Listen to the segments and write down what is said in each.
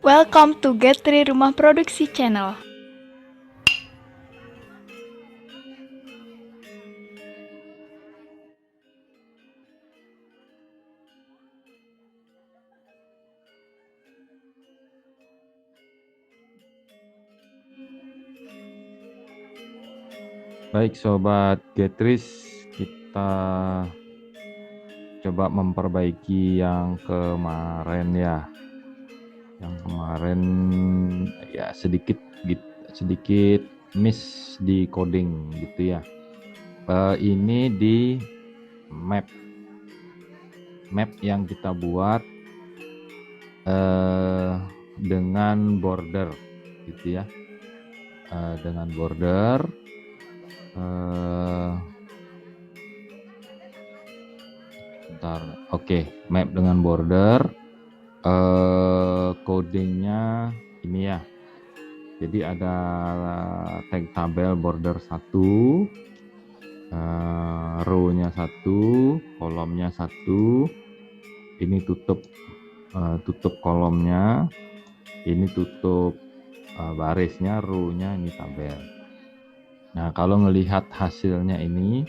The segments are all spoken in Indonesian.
Welcome to Getri Rumah Produksi Channel. Baik Sobat Getris, kita coba memperbaiki yang kemarin ya. Yang kemarin ya sedikit miss di coding gitu ya. Ini di map yang kita buat dengan border gitu ya. Dengan border Oke, map dengan border, codingnya ini ya. Jadi ada tag tabel border 1, row-nya 1, kolomnya 1. Ini tutup kolomnya, ini tutup barisnya, row-nya, ini tabel. Nah, kalau melihat hasilnya ini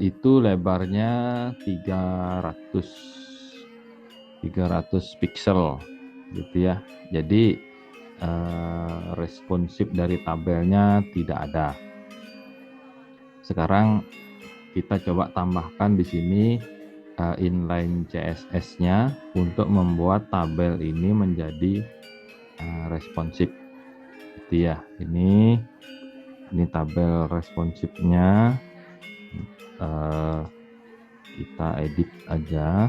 itu lebarnya 300 pixel gitu ya. Jadi responsif dari tabelnya tidak ada. Sekarang kita coba tambahkan di sini inline CSS-nya untuk membuat tabel ini menjadi responsif gitu ya. Ini tabel responsifnya. Kita edit aja,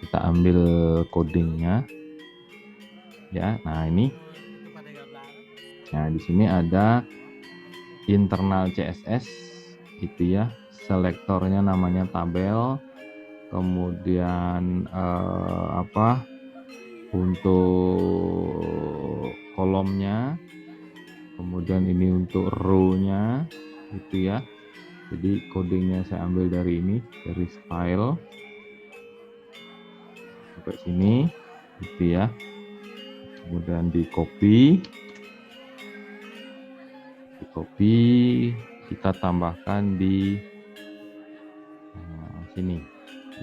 kita ambil codingnya ya. Nah ini, nah di sini ada internal CSS itu ya, selektornya namanya tabel, kemudian untuk kolomnya, kemudian ini untuk row-nya gitu ya. Jadi codingnya saya ambil dari ini, dari style sampai sini gitu ya. Kemudian di copy, kita tambahkan di sini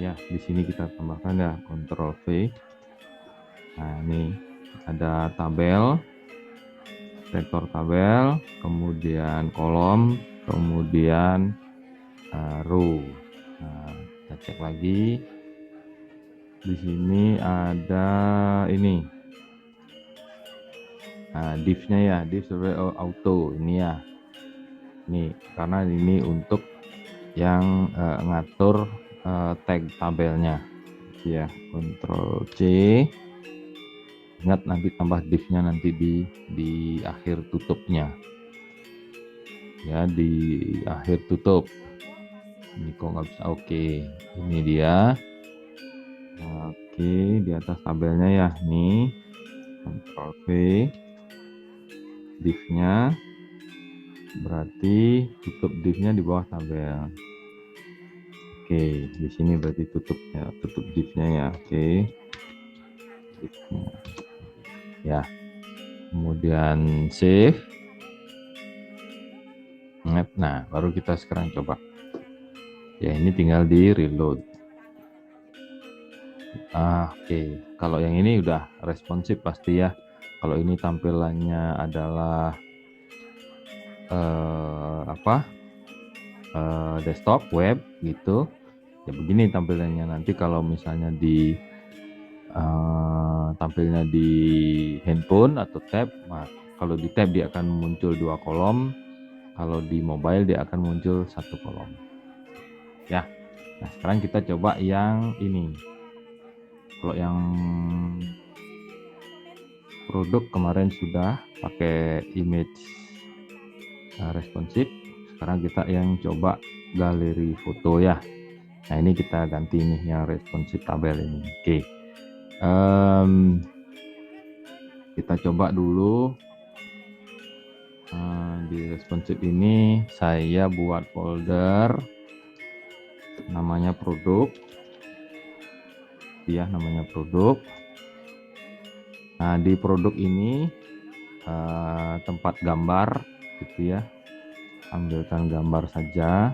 ya. Di sini kita tambahkan ya, Ctrl V. Nah ini ada tabel, sektor tabel, kemudian kolom, kemudian row. Nah, kita cek lagi. Di sini ada ini, div-nya ya, div sebagai auto ini ya. Ini karena ini untuk yang ngatur tag tabelnya ya. Ctrl C. Ingat nanti tambah div-nya nanti di akhir tutupnya ya, di akhir tutup. Ini kok nggak bisa. Oke, ini dia. Oke, di atas tabelnya ya, nih Ctrl V, div-nya, berarti tutup div-nya di bawah tabel. Oke, di sini berarti tutupnya, tutup div-nya ya. Oke, div-nya ya, kemudian save. Nah, baru kita sekarang coba ya, ini tinggal di reload. Oke, kalau yang ini udah responsif pasti ya. Kalau ini tampilannya adalah desktop web gitu ya, begini tampilannya. Nanti kalau misalnya di tampilnya di handphone atau tab, nah, kalau di tab dia akan muncul 2 kolom, kalau di mobile dia akan muncul 1 kolom ya. Nah sekarang kita coba yang ini. Kalau yang produk kemarin sudah pakai image responsif, sekarang kita yang coba galeri foto ya. Nah ini kita ganti nih yang responsif tabel ini. Oke, kita coba dulu di responsif ini. Saya buat folder namanya produk ya, namanya produk. Nah, di produk ini tempat gambar gitu ya, ambilkan gambar saja,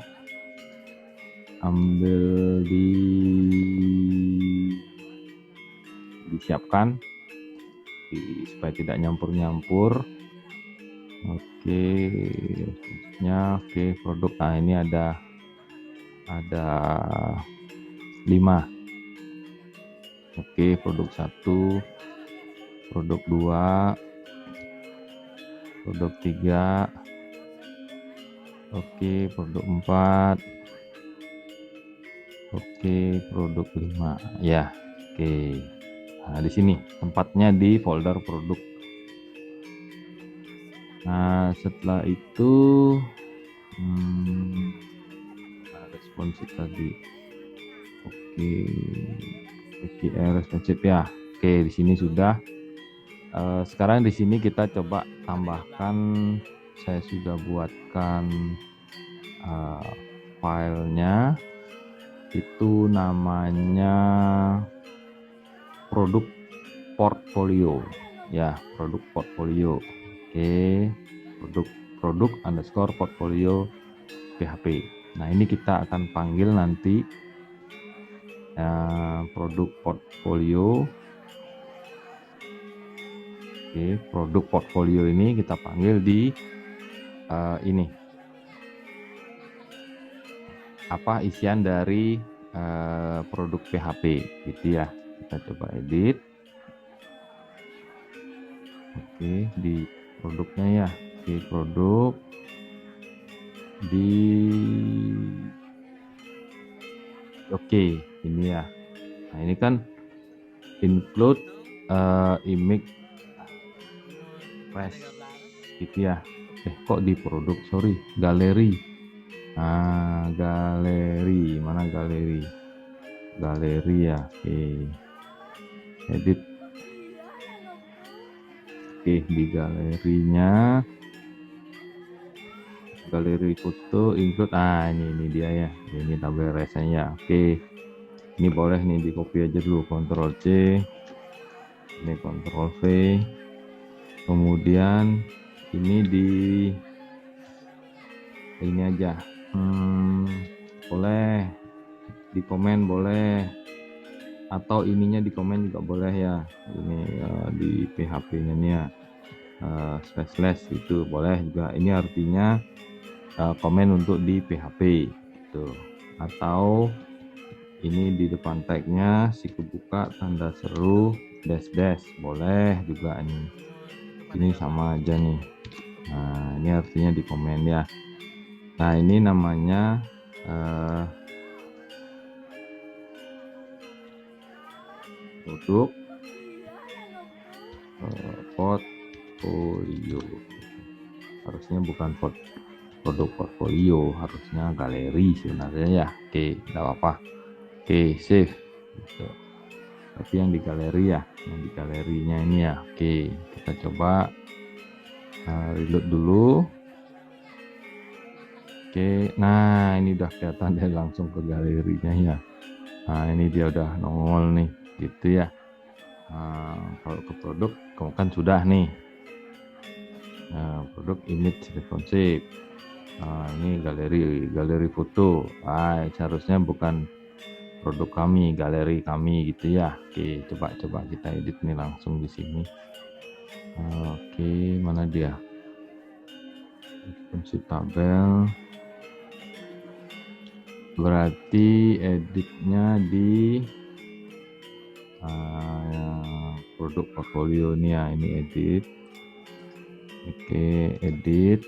ambil disiapkan supaya tidak nyampur-nyampur. Oke, maksudnya oke produk. Nah, ini ada 5. Oke, produk 1, produk 2, produk 3, oke, produk 4, oke, produk 5. Ya, oke. Nah, di sini tempatnya di folder produk. Nah, setelah itu responsif tadi. Oke, responsif ya. Oke, di sini sudah. Sekarang di sini kita coba tambahkan. Saya sudah buatkan filenya. Itu namanya produk portfolio ya, produk portfolio. Oke, produk underscore portfolio PHP. Nah, ini kita akan panggil nanti produk portfolio. Oke, produk portfolio ini kita panggil di ini apa isian dari produk PHP gitu ya. Kita coba edit. Oke, di produknya ya. Oke, produk di ini ya. Nah, ini kan include image press gitu ya. Kok di produk, sorry, galeri. Nah, galeri, mana galeri? Galeri ya. Oke, edit. Oke, di galerinya, galeri foto include. Ini dia ya. Ini tabel resenya. Oke, ini boleh nih di copy aja dulu, Ctrl C, ini Ctrl V. Kemudian ini ini aja. Boleh di komen, boleh, atau ininya di komen juga boleh ya. Ini di PHP-nya nih ya, slash itu boleh juga. Ini artinya komen untuk di PHP gitu. Atau ini di depan tagnya siku buka tanda seru dash boleh juga. Ini sama aja nih. Nah, ini artinya di komen ya. Nah, ini namanya produk portfolio. Harusnya bukan produk portfolio, harusnya galeri sebenarnya ya. Oke, tidak apa-apa. Oke, save gitu. Tapi yang di galeri ya, yang di galerinya ini ya. Oke, kita coba reload dulu. Oke, nah ini udah kelihatan dia langsung ke galerinya ya. Nah, ini dia udah nongol nih gitu ya. Kalau ke produk kan sudah nih. Produk image responsive. Ini galeri foto. Seharusnya bukan produk kami, galeri kami gitu ya. Oke, coba kita edit nih langsung di sini. Oke, mana dia? Responsive tabel. Berarti editnya di produk portfolio nih ya. Ini edit. Oke, edit.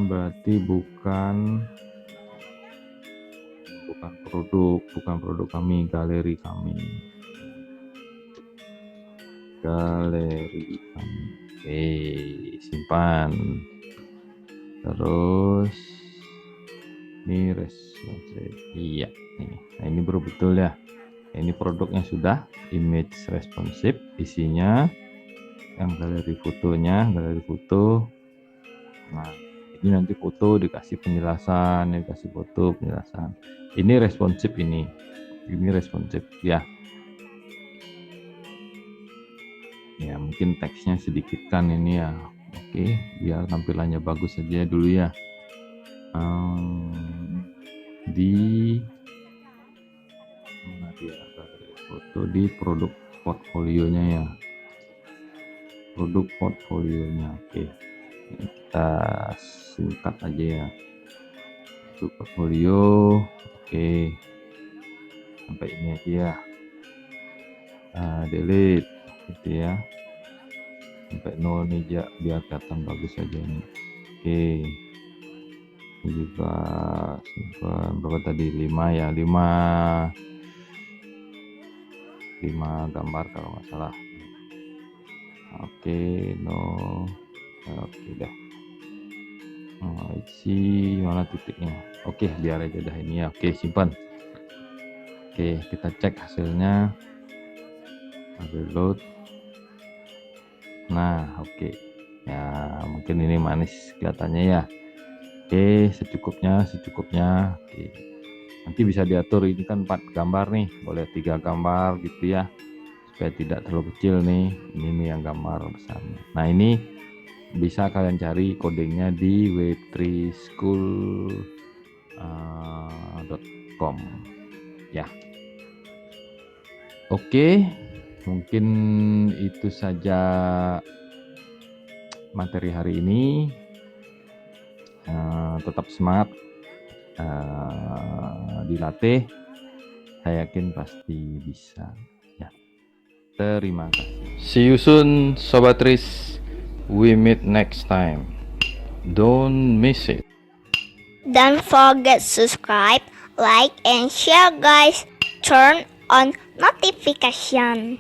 Berarti bukan produk kami, galeri kami. Oke, simpan. Terus ini responsive. Iya, ini. Nah, ini baru betul ya. Ini produknya sudah image responsive, isinya yang galeri fotonya, galeri foto. Nah, ini nanti foto dikasih penjelasan, dikasih foto penjelasan. Ini responsif, ini responsif ya. Ya mungkin teksnya sedikit kan ini ya. Oke, biar tampilannya bagus saja dulu ya. Di mana dia, foto di produk portfolionya ya, produk portfolionya. Oke, kita singkat aja ya, produk portfolio. Oke, sampai ini aja ya. Delete gitu ya, sampai 0 nih ya, biar kelihatan bagus aja nih. Oke, ini juga simpan berapa tadi, 5 ya, 5 gambar kalau nggak salah. Oke, oke dah. Isi mana titiknya? Oke, biar aja dah ini ya. Oke, simpan. Oke, kita cek hasilnya. Reload. Nah, oke. Ya, mungkin ini manis kelihatannya ya. Oke, secukupnya. Oke. Nanti bisa diatur, ini kan 4 gambar nih, boleh 3 gambar gitu ya, supaya tidak terlalu kecil nih. Ini nih yang gambar besarnya. Nah, ini bisa kalian cari kodenya di web3school.com ya. Oke, mungkin itu saja materi hari ini. Tetap semangat, dilatih, saya yakin pasti bisa ya. Terima kasih. See you soon, Sobat Tris. We meet next time. Don't miss it. Don't forget subscribe, like, and share guys. Turn on notification.